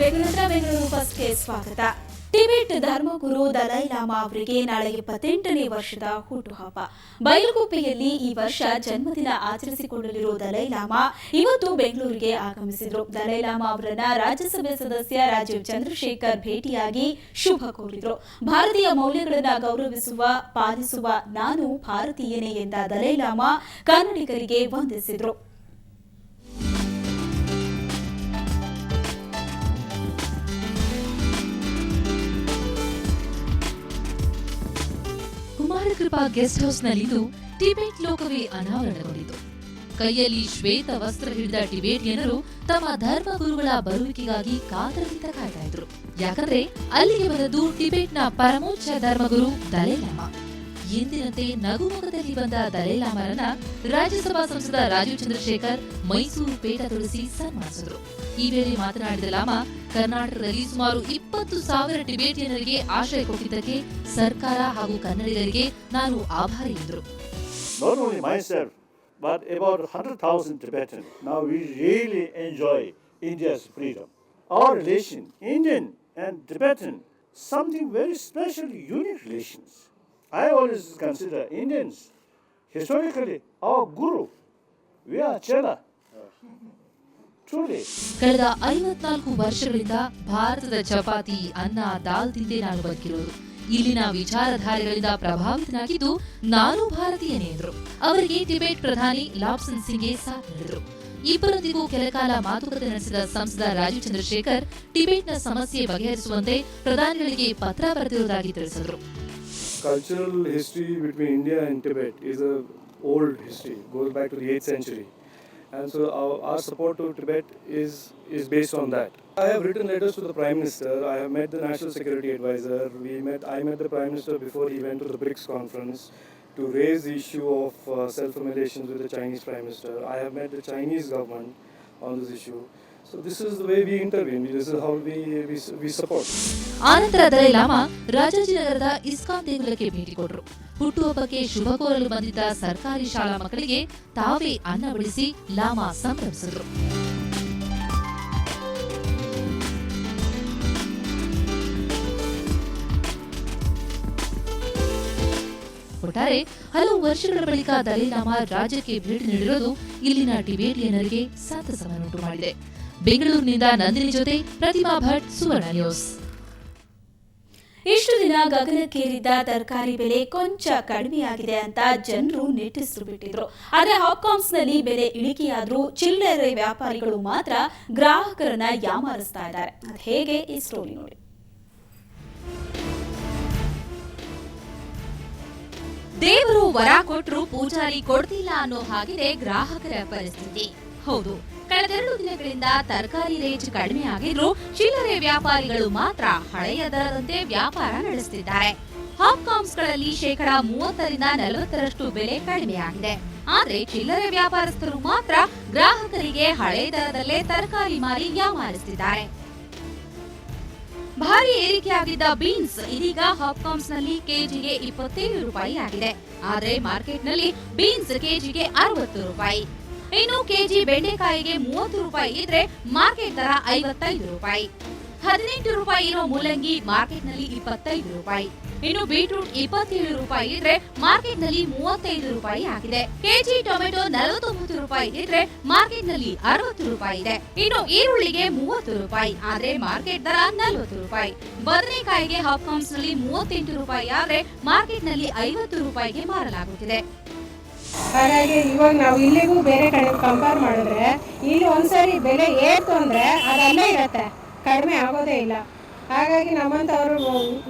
ಬೆಂಗಳೂರು ಫಸ್ಟ್ಗೆ ಸ್ವಾಗತ. Tibet ಧರ್ಮಗುರು Dalai llama ಅವರಿಗೆ ನಾಳೆ 28ನೇ ವರ್ಷದ ಹುಟ್ಟುಹಬ್ಬ. ಬೈಲುಗುಪ್ಪೆಯಲ್ಲಿ ಈ ವರ್ಷ ಜನ್ಮದಿನ ಆಚರಿಸಿಕೊಳ್ಳಲಿರುವ ದಲೈ ಲಾಮಾ ಇವತ್ತು ಬೆಂಗಳೂರಿಗೆ ಆಗಮಿಸಿದರು. ದಲೈ ಲಾಮಾ ಅವರನ್ನ ರಾಜ್ಯಸಭೆ ಸದಸ್ಯ ರಾಜೀವ್ ಚಂದ್ರಶೇಖರ್ ಭೇಟಿಯಾಗಿ ಶುಭ ಕೋರಿದರು. ಭಾರತೀಯ ಮೌಲ್ಯಗಳನ್ನು ಗೌರವಿಸುವ, ಪಾಲಿಸುವ ನಾನು ಭಾರತೀಯನೇ ಎಂದ ದಲೈ ಲಾಮಾ ಕನ್ನಡಿಗರಿಗೆ ವಂದಿಸಿದರು. ಕುಮಾರಕೃಪಾ ಗೆಸ್ಟ್ ಹೌಸ್ನಲ್ಲಿಂದು ಟಿಬೆಟ್ ಲೋಕವೇ ಅನಾವರಣಗೊಂಡಿತು. ಕೈಯಲ್ಲಿ ಶ್ವೇತ ವಸ್ತ್ರ ಹಿಡಿದ ಟಿಬೇಟಿಯನ್ನರು ತಮ್ಮ ಧರ್ಮಗುರುಗಳ ಬರುವಿಕೆಗಾಗಿ ಕಾತರದಿಂದ ಕಾಯ್ತಾ ಇದ್ರು. ಯಾಕಂದ್ರೆ ಅಲ್ಲಿಗೆ ಬಂದದ್ದು ಟಿಬೆಟ್ನ ಪರಮೋಚ್ಚ ಧರ್ಮಗುರು ದಲೈ ಲಾಮಾ. ಎಂದಿನಂತೆ ನಗುಮುಖದಲ್ಲಿ ಬಂದ ದಲೈ ಲಾಮಾರನ್ನ ರಾಜ್ಯಸಭಾ ಸಂಸದ ರಾಜೀವ್ ಚಂದ್ರಶೇಖರ್ ಮೈಸೂರು ಪೇಟ ತೊಡಿಸಿ ಸನ್ಮಾನಿಸಿದರು. ಈ ವೇಳೆ ಮಾತನಾಡಿದ ಲಾಮಾ, ಕರ್ನಾಟಕದಲ್ಲಿ ಸುಮಾರು 20,000 ಟಿಬೇಟಿಯನ್ನರಿಗೆ ಆಶ್ರಯ ಕೊಟ್ಟಿದ್ದಕ್ಕೆ ಸರ್ಕಾರ ಹಾಗೂ ಕನ್ನಡಿಗರಿಗೆ ನಾನು ಆಭಾರಿ ಎಂದರು. Not only myself, but about 100,000 Tibetans. Now we really enjoy India's freedom. Our relation, Indian and Tibetan, something very special, unique relations. I always consider Indians historically our guru. We are Chela. Truly. ಕಳೆದ 54 ವರ್ಷಗಳಿಂದ ಭಾರತದ ಚಪಾತಿ, ಅನ್ನ, ದಾಲ್ ತಿಂದೇ ನಾನು ಬದುಕಿರೋದು. ಇಲ್ಲಿನ ವಿಚಾರಧಾರೆಗಳಿಂದ ಪ್ರಭಾವಿತನಾಗಿದ್ದು ನಾನು ಭಾರತೀಯನೇ ಎಂದರು. ಅವರಿಗೆ ಟಿಬೆಟ್ ಪ್ರಧಾನಿ ಲಾಬ್ಸನ್ ಸಿಂಗ್ಗೆ ಸಾಥ್ ನೀಡಿದರು. ಇಬ್ಬರೊಂದಿಗೂ ಕೆಲಕಾಲ ಮಾತುಕತೆ ನಡೆಸಿದ ಸಂಸದ ರಾಜೀವ್ ಚಂದ್ರಶೇಖರ್ ಟಿಬೆಟ್ನ ಸಮಸ್ಯೆ ಬಗೆಹರಿಸುವಂತೆ ಪ್ರಧಾನಿಗಳಿಗೆ ಪತ್ರ ಬರೆದಿರುವುದಾಗಿ ತಿಳಿಸಿದರು. Cultural history between India and Tibet is a old history, goes back to the 8th century. And so our support to Tibet is based on that. I have written letters to the Prime Minister. I have met the National Security Advisor. I met the Prime Minister before he went to the BRICS conference to raise the issue of self-affiliations with the Chinese Prime Minister. I have met the Chinese government on this issue. So this is the way we intervene. This is how we support. ಆನಂತರ Dalai llama ರಾಜಾಜಿನಗರದ ISKCON ದೇಗುಲಕ್ಕೆ ಭೇಟಿ ಕೊಟ್ಟರು. ಹುಟ್ಟುಹಬ್ಬಕ್ಕೆ ಶುಭ ಕೋರಲು ಬಂದಿದ್ದ ಸರ್ಕಾರಿ ಶಾಲಾ ಮಕ್ಕಳಿಗೆ ತಾವೇ ಅನ್ನ ಬಡಿಸಿ ಲಾಮಾ ಸಂಭ್ರಮಿಸಿದರು. ಒಟ್ಟಾರೆ ಹಲವು ವರ್ಷಗಳ ಬಳಿಕ ದಲೈ ಲಾಮಾ ರಾಜ್ಯಕ್ಕೆ ಭೇಟಿ ನೀಡಿರುವುದು ಇಲ್ಲಿನ ಟಿಬೇಟಿಯನ್ನರಿಗೆ ಸಂತಸವನ್ನುಂಟು ಮಾಡಿದೆ. ಬೆಂಗಳೂರಿನಿಂದ ನಂದಿನಿ ಜೊತೆ ಪ್ರತಿಮಾ ಭಟ್, ಸುವರ್ಣ ನ್ಯೂಸ್. ಇಷ್ಟು ದಿನ ಗಗನಕ್ಕೇರಿದ್ದ ತರಕಾರಿ ಬೆಲೆ ಕೊಂಚ ಕಡಿಮೆಯಾಗಿದೆ ಅಂತ ಜನರು ನಿಟ್ಟುಸಿರು ಬಿಟ್ಟಿದ್ರು. ಆದರೆ ಹಾಪ್ಕಾಮ್ಸ್ನಲ್ಲಿ ಬೆಲೆ ಇಳಿಕೆಯಾದ್ರೂ ಚಿಲ್ಲರೆ ವ್ಯಾಪಾರಿಗಳು ಮಾತ್ರ ಗ್ರಾಹಕರನ್ನ ಯಾಮಾರಿಸ್ತಾ ಇದ್ದಾರೆ. ಅದು ಹೇಗೆ, ಈ ಸ್ಟೋರಿ ನೋಡಿ. ದೇವರು ವರ ಕೊಟ್ರು ಪೂಜಾರಿ ಕೊಡ್ತಿಲ್ಲ ಅನ್ನೋ ಹಾಗಿದೆ ಗ್ರಾಹಕರ ಪರಿಸ್ಥಿತಿ. ಹೌದು, ಕಳೆದ 2 ದಿನಗಳಿಂದ ತರಕಾರಿ ರೇಟ್ ಕಡಿಮೆ ಆಗಿದ್ರು ಚಿಲ್ಲರೆ ವ್ಯಾಪಾರಿಗಳು ಮಾತ್ರ ಹಳೆಯ ದರದಂತೆ ವ್ಯಾಪಾರ ನಡೆಸುತ್ತಿದ್ದಾರೆ. ಹಾಪ್ಕಾಮ್ಸ್ಗಳಲ್ಲಿ 30% ರಿಂದ 40% ಬೆಲೆ ಕಡಿಮೆಯಾಗಿದೆ. ಆದ್ರೆ ಚಿಲ್ಲರೆ ವ್ಯಾಪಾರಸ್ಥರು ಮಾತ್ರ ಗ್ರಾಹಕರಿಗೆ ಹಳೆ ದರದಲ್ಲೇ ತರಕಾರಿ ಮಾರಿ ಯಾಮಾರಿಸುತ್ತಿದ್ದಾರೆ. ಭಾರಿ ಏರಿಕೆಯಾಗಿದ್ದ ಬೀನ್ಸ್ ಇದೀಗ ಹಾಪ್ಕಾಮ್ಸ್ನಲ್ಲಿ ಕೆಜಿಗೆ 27 ರೂಪಾಯಿ ಆಗಿದೆ. ಆದ್ರೆ ಮಾರ್ಕೆಟ್ನಲ್ಲಿ ಬೀನ್ಸ್ ಕೆಜಿಗೆ 60 ರೂಪಾಯಿ. ಇನ್ನು ಕೆಜಿ ಬೆಂಡೆಕಾಯಿಗೆ 30 ರೂಪಾಯಿ ಇದ್ರೆ ಮಾರ್ಕೆಟ್ ದರ 55 ರೂಪಾಯಿ. 18 ರೂಪಾಯಿ ಇರೋ ಮೂಲಂಗಿ ಮಾರ್ಕೆಟ್ನಲ್ಲಿ 25 ರೂಪಾಯಿ. ಇನ್ನು ಬೀಟ್ರೂಟ್ 27 ರೂಪಾಯಿ ಇದ್ರೆ ಮಾರ್ಕೆಟ್ನಲ್ಲಿ 35 ರೂಪಾಯಿ ಆಗಿದೆ. ಕೆಜಿ ಟೊಮೆಟೊ 49 ರೂಪಾಯಿ ಇದ್ರೆ ಮಾರ್ಕೆಟ್ನಲ್ಲಿ 60 ರೂಪಾಯಿ ಇದೆ. ಇನ್ನು ಈರುಳ್ಳಿಗೆ 30 ರೂಪಾಯಿ ಆದ್ರೆ ಮಾರ್ಕೆಟ್ ದರ 40 ರೂಪಾಯಿ. ಬದನೆಕಾಯಿಗೆ ಹಾಪ್ಕಾಮ್ಸ್ನಲ್ಲಿ 38 ರೂಪಾಯಿ ಆದ್ರೆ ಮಾರ್ಕೆಟ್ನಲ್ಲಿ 50 ರೂಪಾಯಿಗೆ ಮಾರಲಾಗುತ್ತಿದೆ. ಹಾಗಾಗಿ ಇವಾಗ ನಾವು ಇಲ್ಲಿಗೂ ಬೇರೆ ಕಡೆ ಕಂಪೇರ್ ಮಾಡಿದ್ರೆ ಇಲ್ಲಿ ಒಂದ್ಸರಿ ಬೆಲೆ ಏರ್ತು ಅಂದರೆ ಅದಲ್ಲೇ ಇರುತ್ತೆ, ಕಡಿಮೆ ಆಗೋದೇ ಇಲ್ಲ. ಹಾಗಾಗಿ ನಮ್ಮಂಥವ್ರು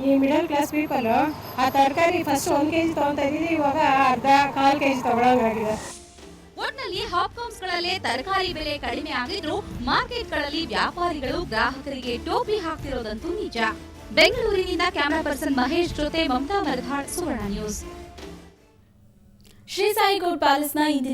ಈ ಮಿಡಲ್ ಕ್ಲಾಸ್ ಪೀಪಲು ಆ ತರಕಾರಿ ಫಸ್ಟ್ 1 kg ತೊಗೊತಾ ಇದ್ದೀವಿ, ಇವಾಗ ಅರ್ಧ 1/4 kg ತಗೊಳ್ಳೋಂಗಾಗಿದೆ. ಒಟ್ನಲ್ಲಿ ಹಾಪ್ಕಾಮ್ಸ್ಗಳಲ್ಲೇ ತರಕಾರಿ ಬೆಲೆ ಕಡಿಮೆ ಆಗಿದ್ರು ಮಾರ್ಕೆಟ್ಗಳಲ್ಲಿ ವ್ಯಾಪಾರಿಗಳು ಗ್ರಾಹಕರಿಗೆ ಟೋಪಿ ಹಾಕ್ತಿರೋದಂತೂ ನಿಜ. ಬೆಂಗಳೂರಿನಿಂದ ಕ್ಯಾಮರಾ ಪರ್ಸನ್ ಮಹೇಶ್ ಜೊತೆ ಮಮತಾ ಮರಧಾಳ್, ಸುವರ್ಣ ನ್ಯೂಸ್. ಶ್ರೀ ಸಾಯಿ ಗೌಡ್ ಪ್ಯಾಲೇಸ್ನ ಇಂದಿನ